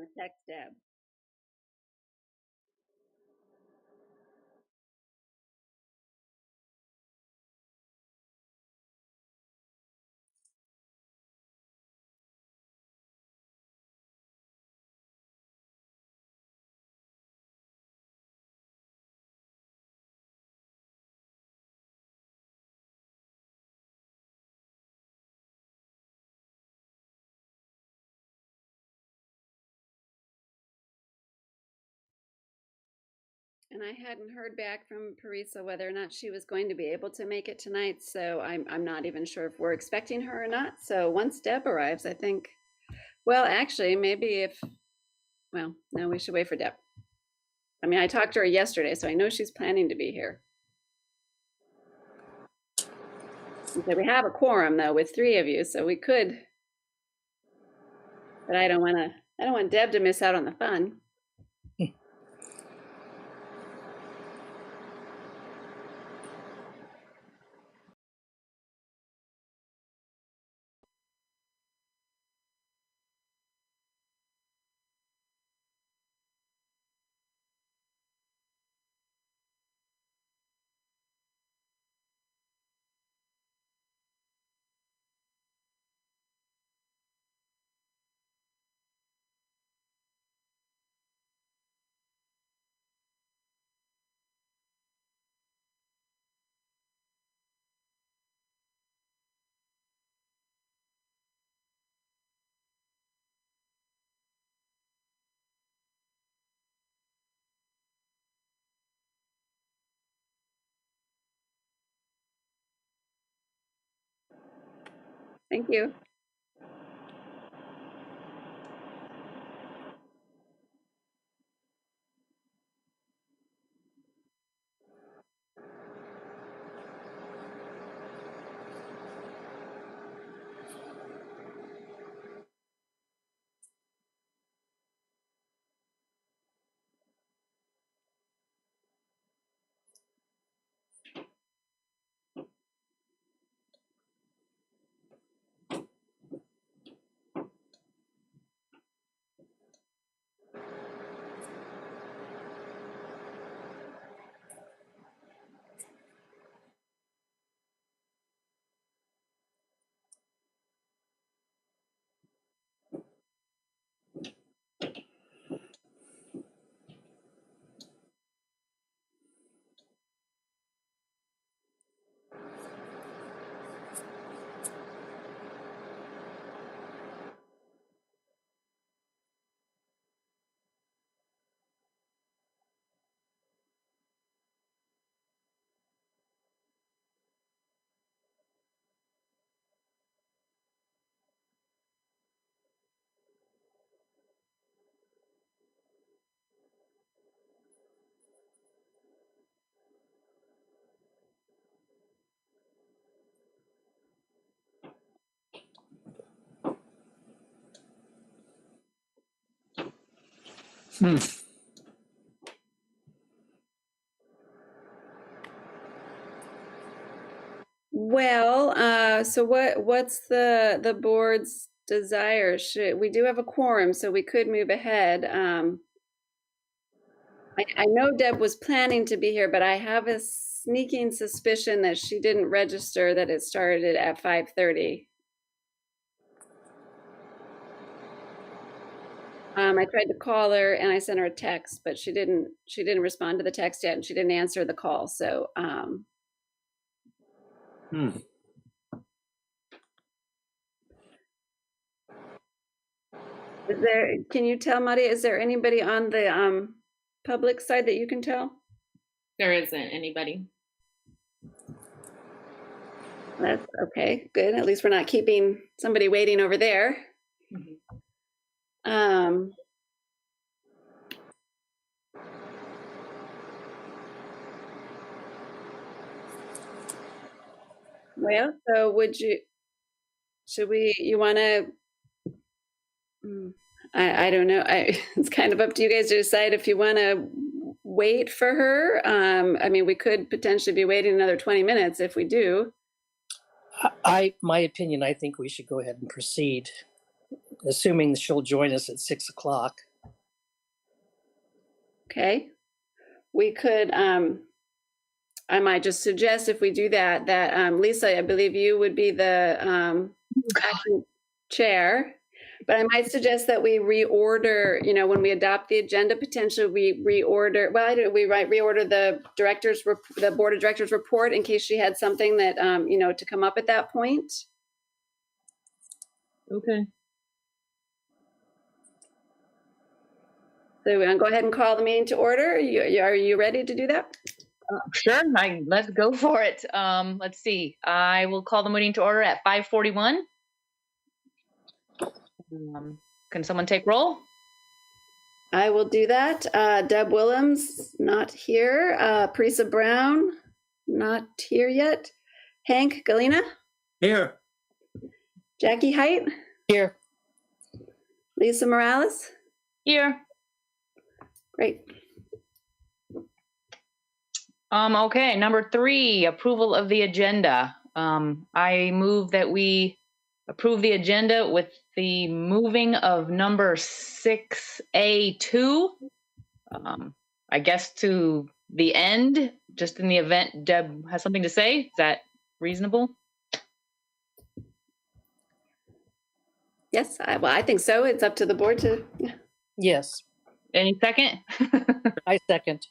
gonna text Deb. And I hadn't heard back from Parisa whether or not she was going to be able to make it tonight, so I'm not even sure if we're expecting her or not. So once Deb arrives, I think, well, actually, maybe well, no, we should wait for Deb. I mean, I talked to her yesterday, so I know she's planning to be here. Okay, we have a quorum though with 3 of you, so we could, but I don't want Deb to miss out on the fun. Thank you. Well, so what's the board's desire? We do have a quorum, so we could move ahead. I know Deb was planning to be here, but I have a sneaking suspicion that she didn't register that it started at 5:30. I tried to call her and I sent her a text, but she didn't respond to the text yet, and she didn't answer the call. So can you tell, Maria, is there anybody on the public side that you can tell? There isn't anybody. That's okay, good. At least we're not keeping somebody waiting over there. Well, so you want to, I don't know. It's kind of up to you guys to decide if you want to wait for her. I mean, we could potentially be waiting another 20 minutes if we do. My opinion, I think we should go ahead and proceed, assuming she'll join us at 6 o'clock. Okay. We could, I might just suggest if we do that, that Lisa, I believe you would be the acting chair. But I might suggest that we reorder, when we adopt the agenda, potentially we reorder, well, we might reorder the board of directors report in case she had something that, to come up at that point. Okay. So we're going to go ahead and call the meeting to order. Are you ready to do that? Sure. Let's go for it. Let's see. I will call the meeting to order at 5:41. Can someone take roll? I will do that. Deb Willems, not here. Parisa Brown, not here yet. Hank Galena, Here. Jackie Height, Here. Lisa Morales. Here. Great. Okay, number 3, approval of the agenda. I move that we approve the agenda with the moving of number 6A2, I guess to the end, just in the event Deb has something to say. Is that reasonable? Yes, I think so. It's up to the board to. Yeah. Yes, Any second? I second.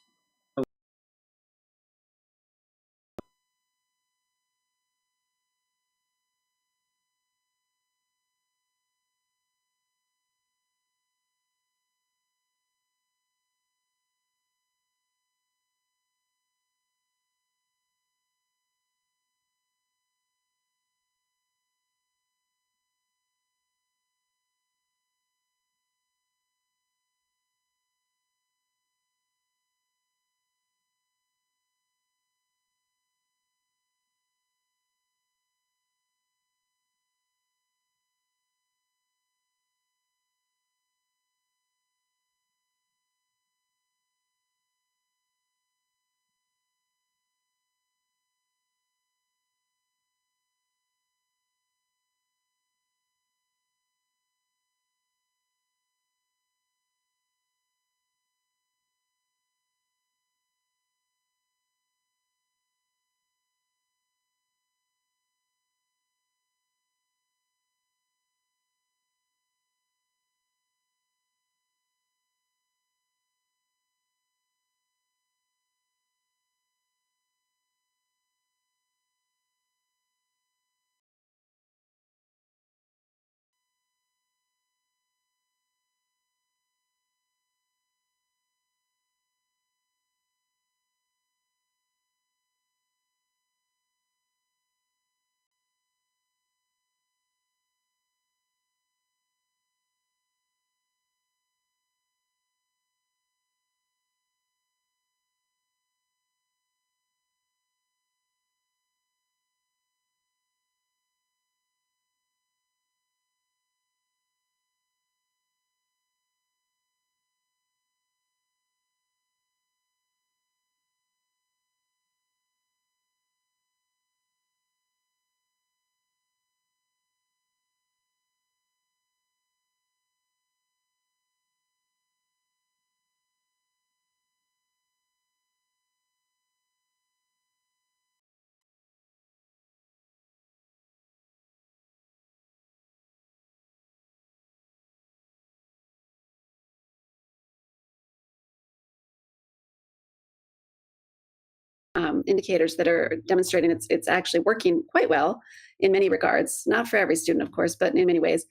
Indicators that are demonstrating it's actually working quite well in many regards. Not for every student, of course, but in many ways.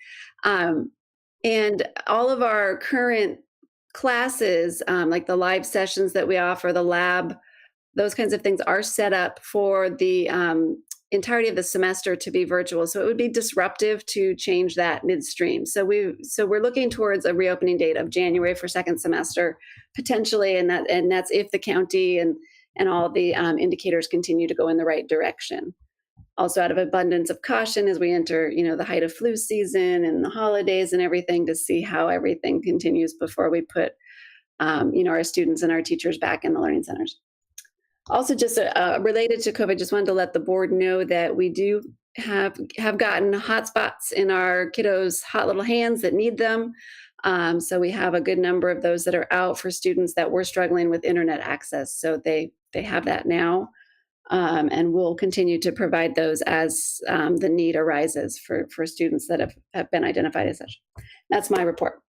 And all of our current classes, like the live sessions that we offer, the lab, those kinds of things are set up for the entirety of the semester to be virtual. So it would be disruptive to change that midstream. So we're looking towards a reopening date of January for second semester, potentially, and that's if the county and all the indicators continue to go in the right direction. Also, out of abundance of caution as we enter, the height of flu season and the holidays and everything, to see how everything continues before we put, our students and our teachers back in the learning centers. Also, just related to COVID, just wanted to let the board know that we do have gotten hotspots in our kiddos' hot little hands that need them. So we have a good number of those that are out for students that were struggling with internet access. So they have that now. And we'll continue to provide those as the need arises for students that have been identified as such. That's my report.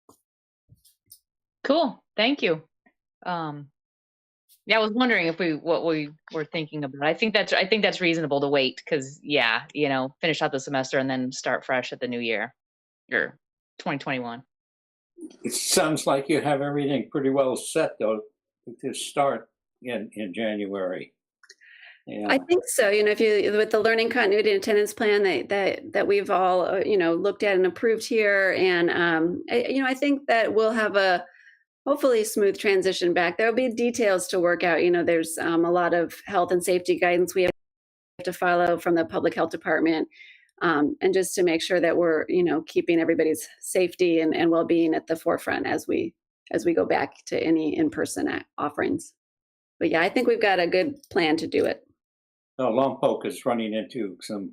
Cool. Thank you. Yeah, I was wondering what we were thinking about. I think that's reasonable to wait because finish out the semester and then start fresh at the new year or 2021. It sounds like you have everything pretty well set, though, to start in January. Yeah. I think so. If you with the learning continuity and attendance plan that we've all looked at and approved here, and I think that we'll have a hopefully smooth transition back. There will be details to work out. There's a lot of health and safety guidance we have to follow from the public health department, and just to make sure that we're keeping everybody's safety and well-being at the forefront as we go back to any in-person offerings. But yeah, I think we've got a good plan to do it. Lompoc is running into some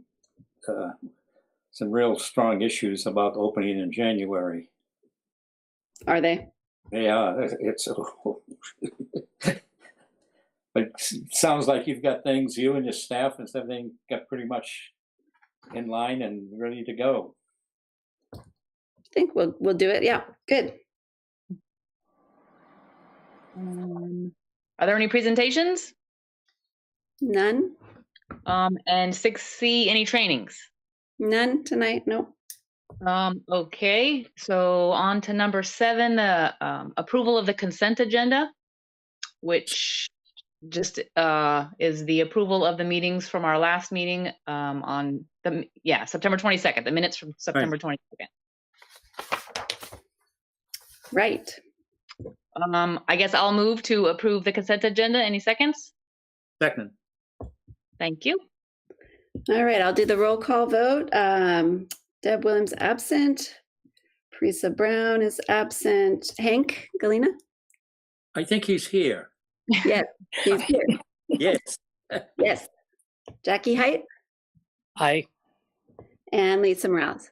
real strong issues about opening in January. Are they? Yeah, it's. But it sounds like you've got things, you and your staff and everything got pretty much in line and ready to go. I think we'll do it. Yeah, good. Are there any presentations? None. And 6C, any trainings? None tonight. No. Okay, so on to number 7, the approval of the consent agenda, which just is the approval of the meetings from our last meeting on September 22nd, the minutes from September 22nd. Right. I guess I'll move to approve the consent agenda. Any seconds? Second. Thank you. All right, I'll do the roll call vote. Deb Williams absent. Parisa Brown is absent. Hank Galina? I think he's here. Yes, he's here. Yes. Yes. Jackie Height Aye. and Lisa Morales.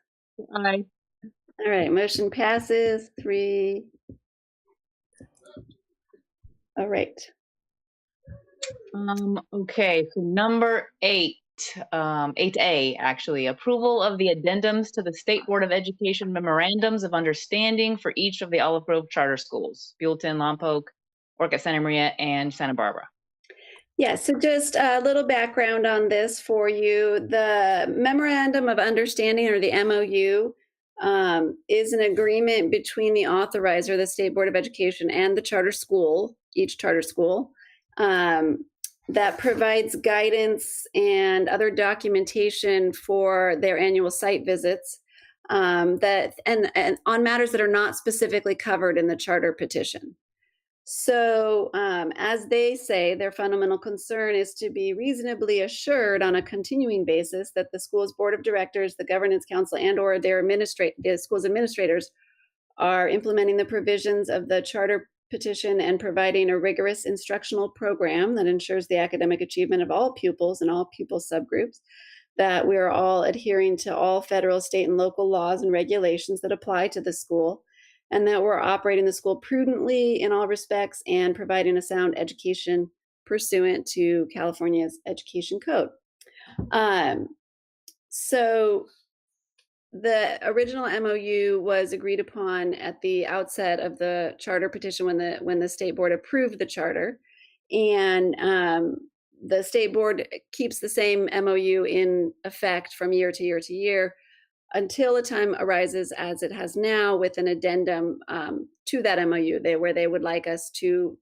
Aye. All right, motion passes 3. All right. Okay, so number 8, 8A actually, approval of the addendums to the State Board of Education memorandums of understanding for each of the Olive Grove charter schools, Buellton, Lompoc, Orcutt Santa Maria, and Santa Barbara. Yeah, so just a little background on this for you. The Memorandum of Understanding, or the MOU, is an agreement between the authorizer, the State Board of Education, and the charter school, each charter school, that provides guidance and other documentation for their annual site visits, and on matters that are not specifically covered in the charter petition. So, as they say, their fundamental concern is to be reasonably assured on a continuing basis that the school's board of directors, the governance council, and/or the school's administrators are implementing the provisions of the charter petition and providing a rigorous instructional program that ensures the academic achievement of all pupils and all pupil subgroups, that we are all adhering to all federal, state, and local laws and regulations that apply to the school, and that we're operating the school prudently in all respects and providing a sound education pursuant to California's education code. So the original MOU was agreed upon at the outset of the charter petition when the state board approved the charter, and the state board keeps the same MOU in effect from year to year to year until a time arises, as it has now, with an addendum to that MOU, where they would like us to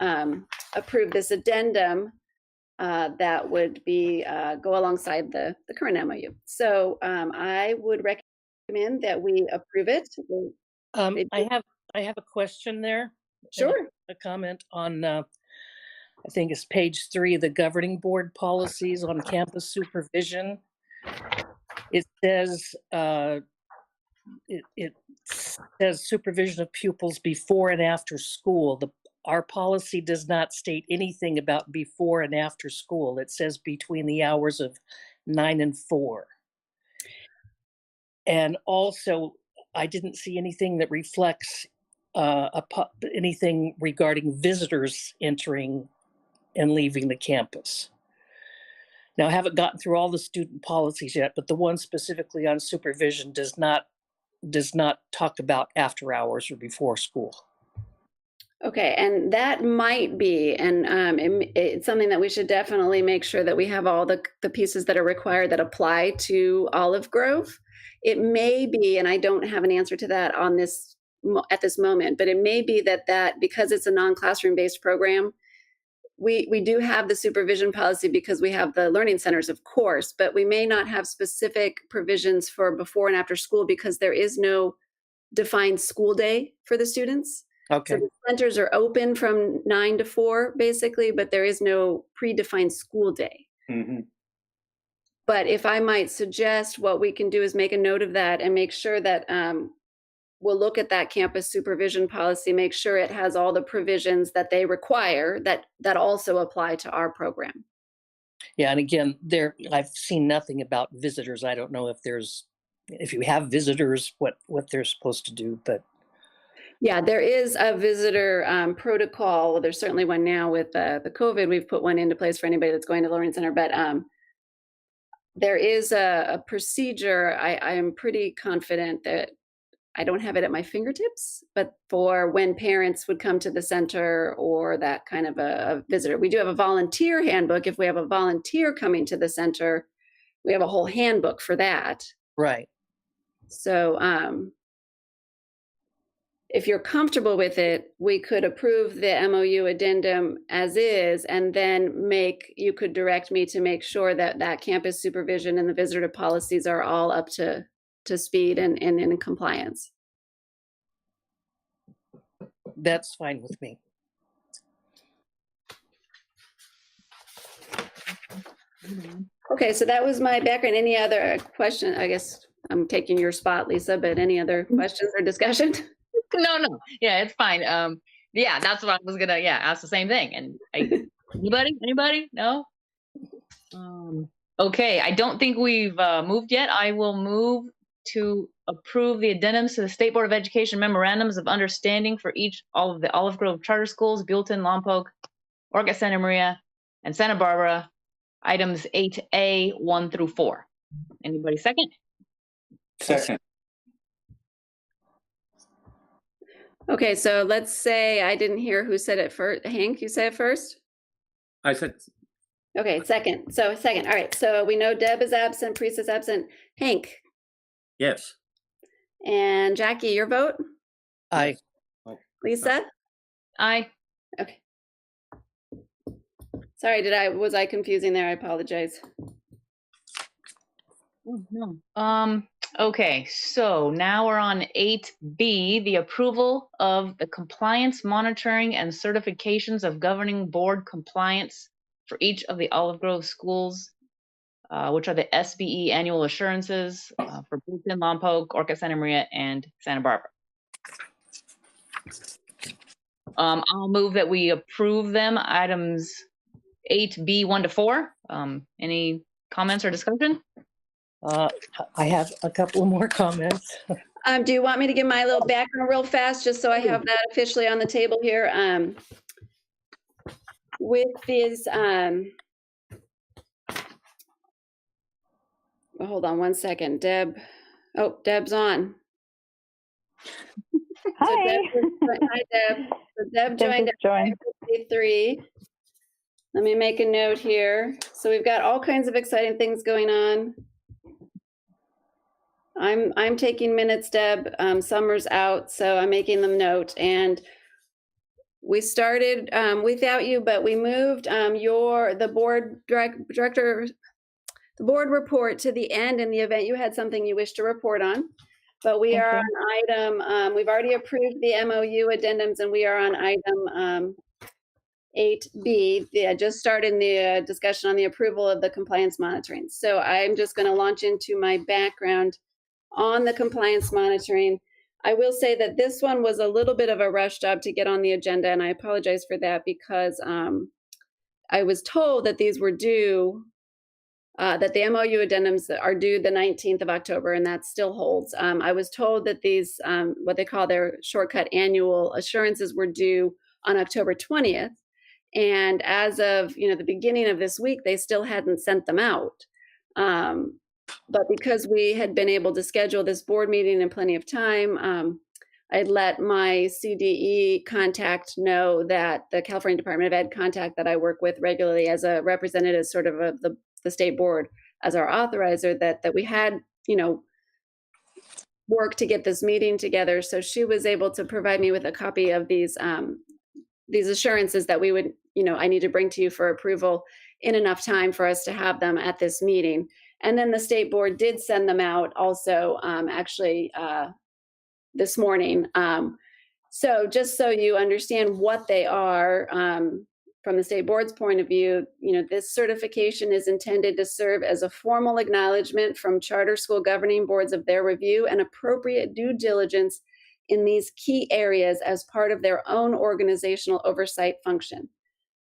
approve this addendum that would be go alongside the current MOU. So I would recommend that we approve it. I have a question there. Sure. A comment on I think it's page 3 of the governing board policies on campus supervision. It says it says supervision of pupils before and after school. Our policy does not state anything about before and after school. It says between the hours of 9 and 4. And also, I didn't see anything that reflects anything regarding visitors entering and leaving the campus. Now, I haven't gotten through all the student policies yet, but the one specifically on supervision does not talk about after hours or before school. Okay, and that might be, and it's something that we should definitely make sure that we have all the pieces that are required that apply to Olive Grove. It may be, and I don't have an answer to that on this at this moment, but it may be that because it's a non-classroom based program, we do have the supervision policy because we have the learning centers, of course, but we may not have specific provisions for before and after school because there is no defined school day for the students. Okay. So the centers are open from 9 to 4, basically, but there is no predefined school day. Mm-hmm. But if I might suggest, what we can do is make a note of that and make sure that we'll look at that campus supervision policy, make sure it has all the provisions that they require that also apply to our program. Yeah, and again, I've seen nothing about visitors. I don't know if you have visitors, what they're supposed to do, but. Yeah, there is a visitor protocol. Well, there's certainly one now with the COVID. We've put one into place for anybody that's going to the Learning Center, but there is a procedure. I am pretty confident that I don't have it at my fingertips, but for when parents would come to the center or that kind of a visitor. We do have a volunteer handbook. If we have a volunteer coming to the center, we have a whole handbook for that. Right. So if you're comfortable with it, we could approve the MOU addendum as is, and then you could direct me to make sure that campus supervision and the visitor policies are all up to speed and in compliance. That's fine with me. Okay, so that was my background. Any other question? I guess I'm taking your spot, Lisa, but any other questions or discussion? No. Yeah, it's fine. Yeah, that's what I was gonna ask the same thing. And anybody? No? Okay, I don't think we've moved yet. I will move to approve the addendums to the State Board of Education memorandums of understanding for all of the Olive Grove charter schools, Buellton, Lompoc, Orca Santa Maria, and Santa Barbara, items 8A, 1 through 4. Anybody second? Second. Okay, so let's say I didn't hear who said it first. Hank, you said it first? I said, Okay, second. So second. All right, so we know Deb is absent, Priest is absent. Hank yes. and Jackie, your vote? Aye. Lisa? Aye. Okay. Sorry, was I confusing there? I apologize. Oh, no. Okay, so now we're on 8B, the approval of the compliance monitoring and certifications of governing board compliance for each of the Olive Grove schools, which are the SBE annual assurances for Buellton, Lompoc, Orca Santa Maria, and Santa Barbara. I'll move that we approve them, items 8B 1 to 4. Any comments or discussion? I have a couple more comments. Do you want me to give my little background real fast, just so I have that officially on the table here? With these, well, hold on one second, Deb. Oh, Deb's on. Hi. Hi, Deb. So Deb joined at 5:53. Let me make a note here. So we've got all kinds of exciting things going on. I'm taking minutes, Deb. Summer's out, so I'm making them note. And we started without you, but we moved the board director, the board report to the end in the event you had something you wish to report on. But we are on item, we've already approved the MOU addendums, and we are on item 8B. I just started the discussion on the approval of the compliance monitoring. So I'm just going to launch into my background on the compliance monitoring. I will say that this one was a little bit of a rush job to get on the agenda, and I apologize for that because I was told that these were due that the MOU addendums are due the 19th of October, and that still holds. I was told that these, what they call their shortcut annual assurances, were due on October 20th. And as of the beginning of this week, they still hadn't sent them out. But because we had been able to schedule this board meeting in plenty of time, I'd let my CDE contact know, that the California Department of Ed contact that I work with regularly as a representative sort of the state board as our authorizer, that we had, work to get this meeting together. So she was able to provide me with a copy of these assurances that we would, I need to bring to you for approval in enough time for us to have them at this meeting. And then the state board did send them out also, actually, this morning. So just so you understand what they are, from the state board's point of view, this certification is intended to serve as a formal acknowledgement from charter school governing boards of their review and appropriate due diligence in these key areas as part of their own organizational oversight function.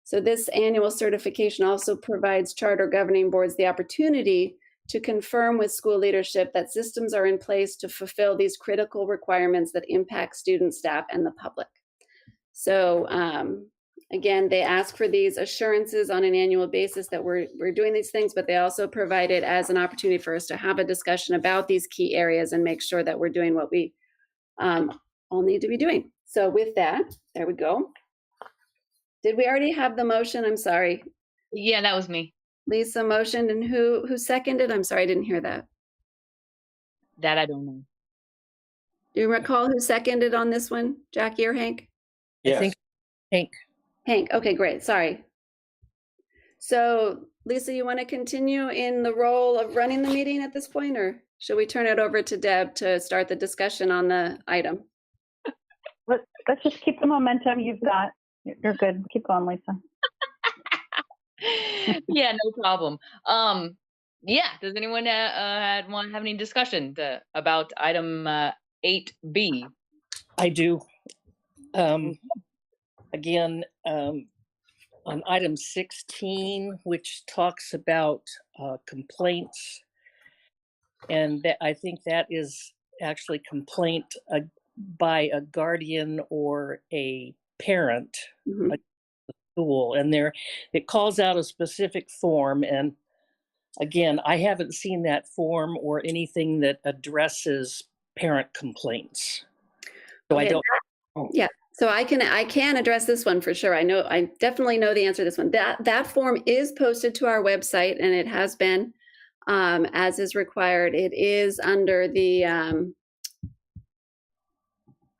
So this annual certification also provides charter governing boards the opportunity to confirm with school leadership that systems are in place to fulfill these critical requirements that impact students, staff, and the public. So again, they ask for these assurances on an annual basis that we're doing these things, but they also provide it as an opportunity for us to have a discussion about these key areas and make sure that we're doing what we all need to be doing. So with that, there we go. Did we already have the motion? I'm sorry. Yeah, that was me. Lisa motioned, and who seconded? I'm sorry, I didn't hear that. That I don't know. Do you recall who seconded on this one, Jackie or Hank? Yes. I think Hank. Hank, okay, great, sorry. So Lisa, you want to continue in the role of running the meeting at this point, or should we turn it over to Deb to start the discussion on the item? Let's just keep the momentum you've got. You're good. Keep going, Lisa. Yeah, no problem. Yeah, does anyone want to have any discussion about item 8B? I do. Again, on item 16, which talks about complaints, and I think that is actually complaint by a guardian or a parent. Mhm. School, and it calls out a specific form, and again, I haven't seen that form or anything that addresses parent complaints. So Okay. I don't. Yeah, so I can address this one for sure. I definitely know the answer to this one. That form is posted to our website, and it has been, as is required. It is under the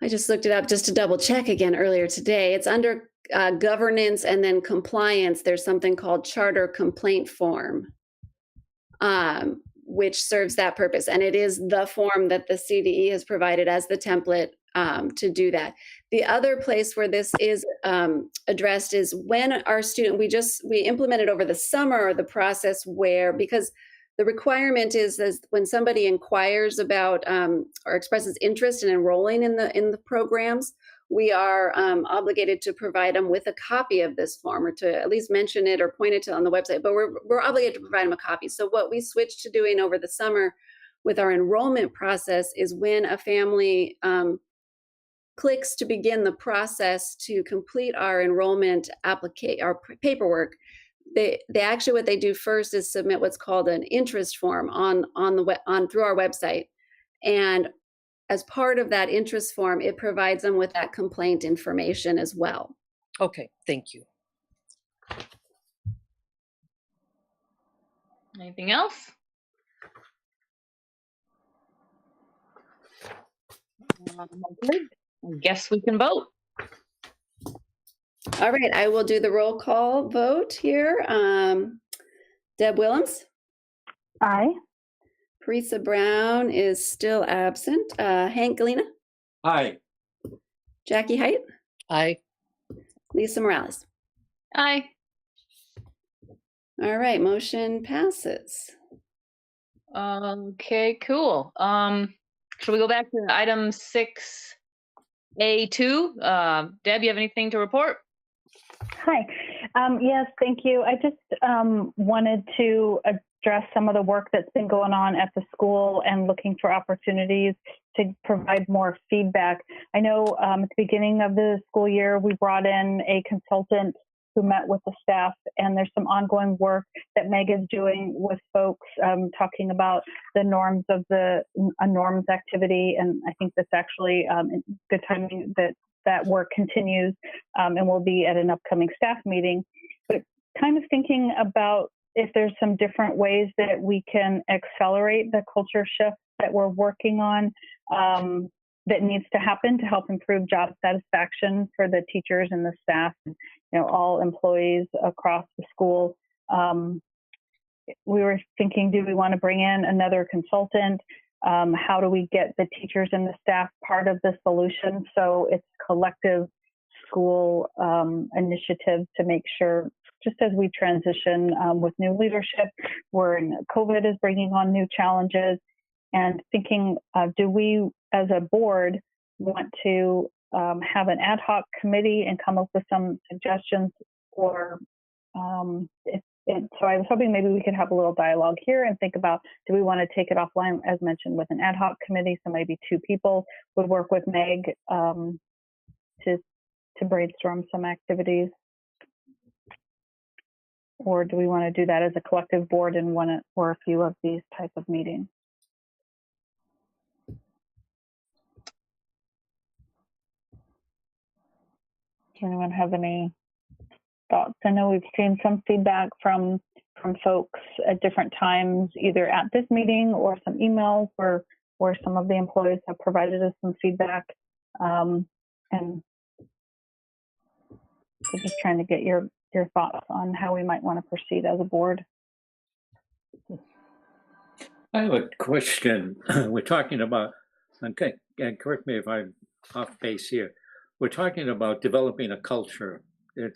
I just looked it up just to double check again earlier today. It's under governance and then compliance. There's something called charter complaint form, which serves that purpose. And it is the form that the CDE has provided as the template to do that. The other place where this is addressed is when our student, we implemented over the summer the process where, because the requirement is when somebody inquires about or expresses interest in enrolling in the programs, we are obligated to provide them with a copy of this form, or to at least mention it or point it to on the website. But we're obligated to provide them a copy. So what we switched to doing over the summer with our enrollment process is when a family clicks to begin the process to complete our enrollment our paperwork, they actually, what they do first is submit what's called an interest form on through our website. And as part of that interest form, it provides them with that complaint information as well. Okay, thank you. Anything else? Okay. I guess we can vote. All right, I will do the roll call vote here. Deb Willems? Aye. Parisa Brown is still absent. Hank Galena? Aye. Jackie Height? Aye. Lisa Morales? Aye. All right, motion passes. Okay, cool. Should we go back to item 6A2? Deb, you have anything to report? Hi. Yes, thank you. I just wanted to stress some of the work that's been going on at the school and looking for opportunities to provide more feedback. I know at the beginning of the school year, we brought in a consultant who met with the staff, and there's some ongoing work that Meg is doing with folks, talking about the norms of the norms activity. And I think that's actually good timing that work continues and will be at an upcoming staff meeting. But kind of thinking about if there's some different ways that we can accelerate the culture shift that we're working on that needs to happen to help improve job satisfaction for the teachers and the staff, all employees across the school. We were thinking, do we want to bring in another consultant? How do we get the teachers and the staff part of the solution? So it's collective school initiative to make sure, just as we transition with new leadership, COVID is bringing on new challenges, and thinking, do we as a board want to have an ad hoc committee and come up with some suggestions, or so I was hoping maybe we could have a little dialogue here and think about, do we want to take it offline, as mentioned, with an ad hoc committee? So maybe 2 people would work with Meg to brainstorm some activities. Or do we want to do that as a collective board in one or a few of these type of meetings? Does anyone have any thoughts? I know we've seen some feedback from folks at different times, either at this meeting or some emails where some of the employees have provided us some feedback. And so just trying to get your thoughts on how we might want to proceed as a board. I have a question. We're talking about, okay, and correct me if I'm off base here. We're talking about developing a culture, a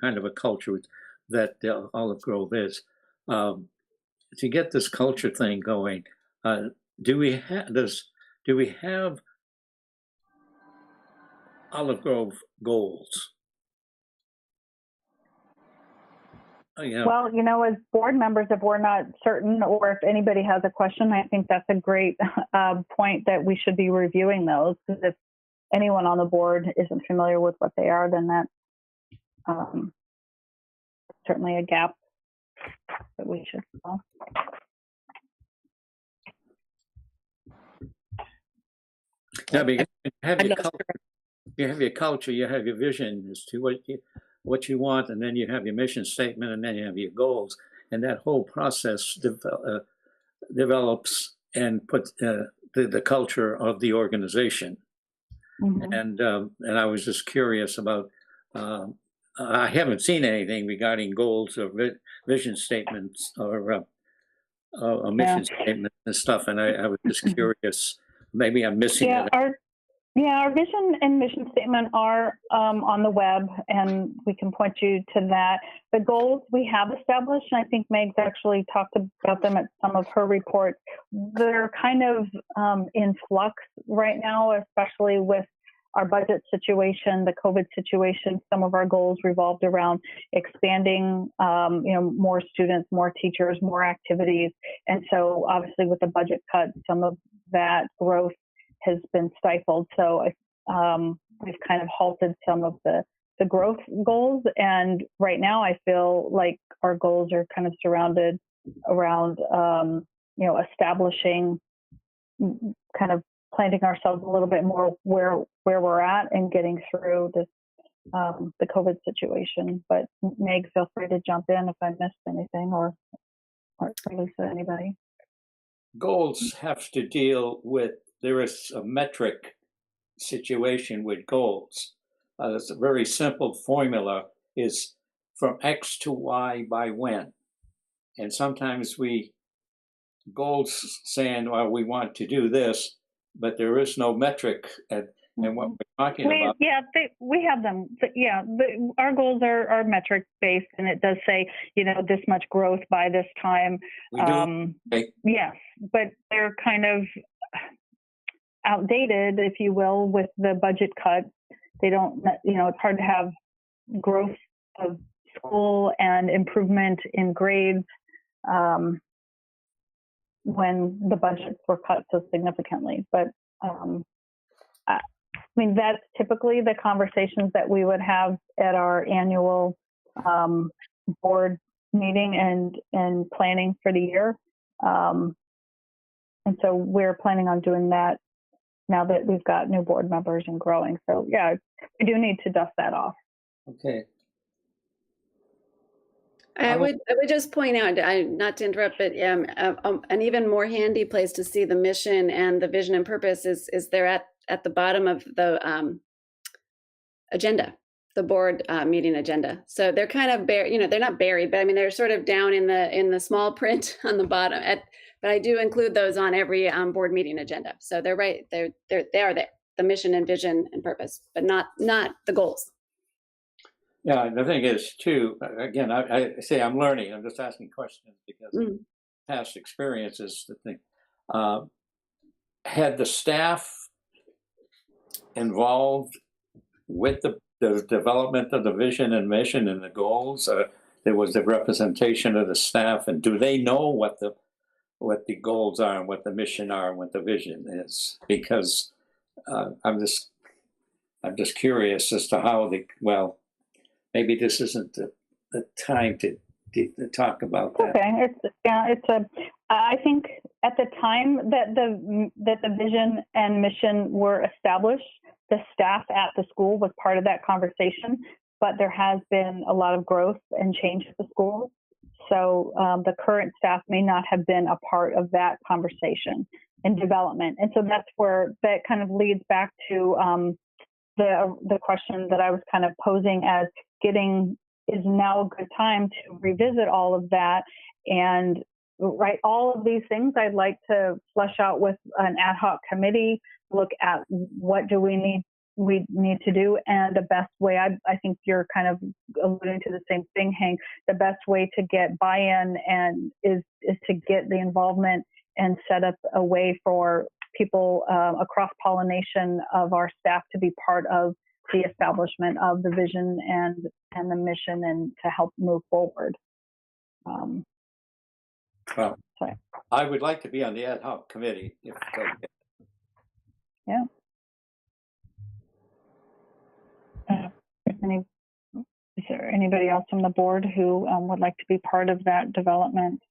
kind of a culture that Olive Grove is. To get this culture thing going, do we have Olive Grove goals? Well, as board members, if we're not certain, or if anybody has a question, I think that's a great point that we should be reviewing those. Because if anyone on the board isn't familiar with what they are, then that's certainly a gap that we should fill. Yeah, because you have your culture, you have your vision as to what you want, and then you have your mission statement, and then you have your goals, and that whole process develops and puts the culture of the organization. Mm-hmm. And I was just curious about. I haven't seen anything regarding goals or vision statements or mission statements and stuff, and I was just curious. Maybe I'm missing it. Our vision and mission statement are on the web, and we can point you to that. The goals we have established, and I think Meg's actually talked about them at some of her reports, they're kind of in flux right now, especially with our budget situation, the COVID situation. Some of our goals revolved around expanding, more students, more teachers, more activities. And so obviously with the budget cut, some of that growth has been stifled. So we've kind of halted some of the growth goals. And right now I feel like our goals are kind of surrounded around, establishing, kind of planting ourselves a little bit more where we're at and getting through this, the COVID situation. But Meg, feel free to jump in if I missed anything, or Lisa, anybody. Goals have to deal with, there is a metric situation with goals. It's a very simple formula, is from X to Y by when. And sometimes goals saying, well, we want to do this, but there is no metric and what we're talking about. Yeah, we have them. But our goals are metric based, and it does say, this much growth by this time. We do. Okay. Yes, but they're kind of outdated, if you will, with the budget cut. They don't, it's hard to have growth of school and improvement in grades when the budgets were cut so significantly. But I mean, that's typically the conversations that we would have at our annual board meeting and planning for the year. And so we're planning on doing that now that we've got new board members and growing. So yeah, we do need to dust that off. Okay. I would just point out, not to interrupt, but an even more handy place to see the mission and the vision and purpose is there at the bottom of the agenda, the board meeting agenda. So they're kind of they're not buried, but I mean they're sort of down in the small print on the bottom. But I do include those on every board meeting agenda. So they're right, they are there, the mission and vision and purpose, but not the goals. Yeah, and the thing is too, again, I say I'm learning, I'm just asking questions because of past experiences. The thing, had the staff involved with the development of the vision and mission and the goals? There was the representation of the staff, and do they know what the goals are and what the mission are and what the vision is? Because I'm just curious as to how maybe this isn't the time to talk about that. Okay, I think at the time that the vision and mission were established, the staff at the school was part of that conversation, but there has been a lot of growth and change at the school. So the current staff may not have been a part of that conversation and development. And so that's where that kind of leads back to the question that I was kind of posing as is now a good time to revisit all of that and write all of these things. I'd like to flesh out with an ad hoc committee, look at what do we need to do, and the best way, I think you're kind of alluding to the same thing, Hank, the best way to get buy-in and is to get the involvement and set up a way for people, a cross-pollination of our staff to be part of the establishment of the vision and the mission and to help move forward. Well, I would like to be on the ad hoc committee if it's okay. Yeah. Is there anybody else from the board who would like to be part of that development,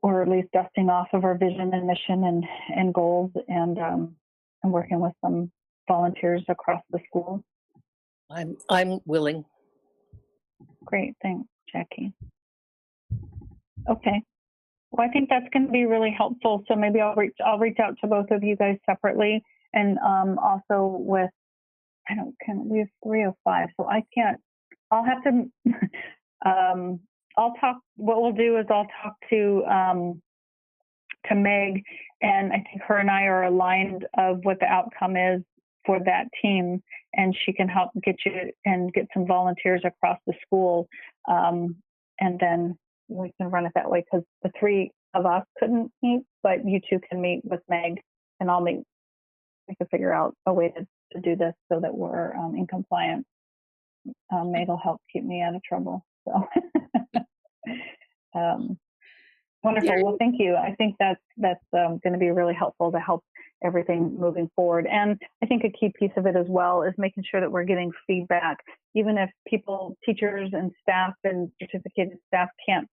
or at least dusting off of our vision and mission and goals and working with some volunteers across the school? I'm willing. Great, thanks, Jackie. Okay. Well, I think that's going to be really helpful. So maybe I'll reach out to both of you guys separately, and also with we have 3:05, so I can't. I'll have to. I'll talk. What we'll do is I'll talk to Meg, and I think her and I are aligned of what the outcome is for that team, and she can help get you and get some volunteers across the school, and then we can run it that way, because the three of us couldn't meet, but you two can meet with Meg, and I'll meet. We can figure out a way to do this so that we're in compliance. Meg will help keep me out of trouble. So wonderful. Yeah. Well, thank you. I think that's going to be really helpful to help everything moving forward. And I think a key piece of it as well is making sure that we're getting feedback, even if teachers and staff and certificated staff can't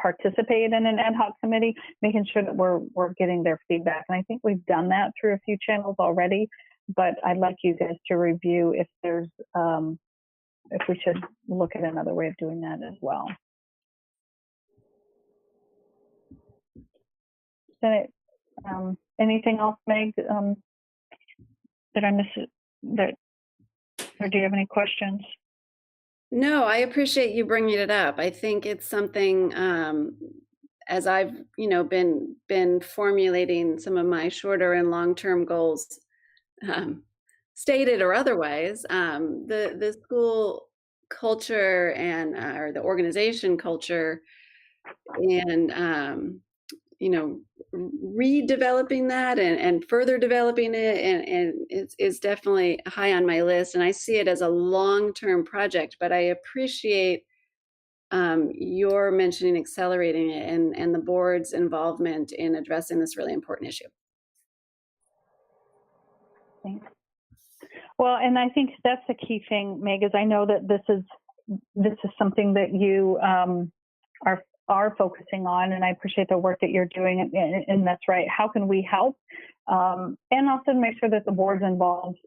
participate in an ad hoc committee, making sure that we're getting their feedback. And I think we've done that through a few channels already, but I'd like you guys to review if there's if we should look at another way of doing that as well. Anything else, Meg? Did I miss it? Or do you have any questions? No, I appreciate you bringing it up. I think it's something, as I've been formulating some of my shorter and long-term goals, stated or otherwise, the school culture and or the organization culture, and redeveloping that and further developing it, and it's definitely high on my list. And I see it as a long-term project, but I appreciate you're mentioning accelerating it and the board's involvement in addressing this really important issue. Thanks. Well, and I think that's the key thing, Meg, is I know that this is something that you are focusing on, and I appreciate the work that you're doing, and that's right. How can we help? And also make sure that the board's involved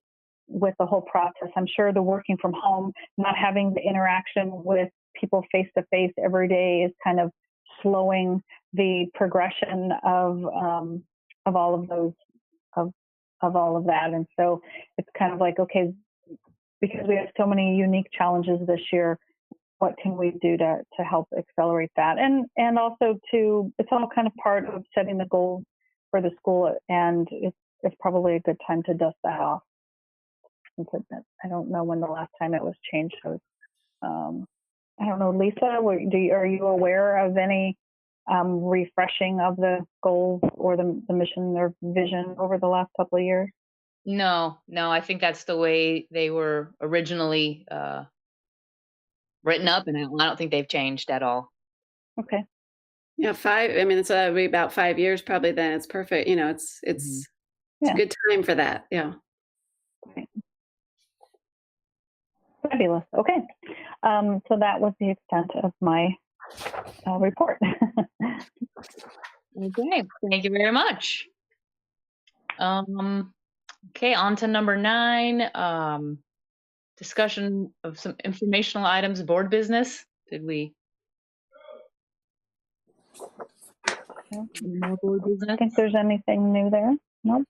with the whole process. I'm sure the working from home, not having the interaction with people face to face every day is kind of slowing the progression of all of those of all of that. And so it's kind of like, okay, because we have so many unique challenges this year, what can we do to help accelerate that? And also it's all kind of part of setting the goals for the school, and it's probably a good time to dust that off. I don't know when the last time it was changed. So I don't know, Lisa, are you aware of any refreshing of the goals or the mission or vision over the last couple of years? No, I think that's the way they were originally written up, and I don't think they've changed at all. Okay. Yeah, it's be about 5 years probably then. It's perfect. It's a good time for that. Yeah. Right. Fabulous. Okay. So that was the extent of my report. Okay, thank you very much. Okay, on to number 9, discussion of some informational items, board business. Did we? More board I business? think there's anything new there. No.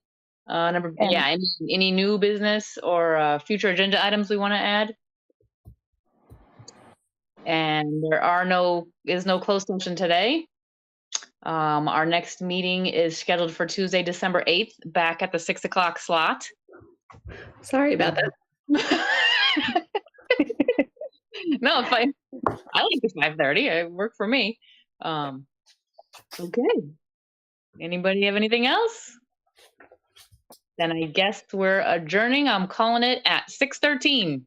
Any new business or future agenda items we want to add? And there is no closed session today. Our next meeting is scheduled for Tuesday, December 8th, back at the 6 o'clock slot. Sorry about that. No, I like the 5:30. It worked for me. Okay. Anybody have anything else? Then I guess we're adjourning. I'm calling it at 6:13.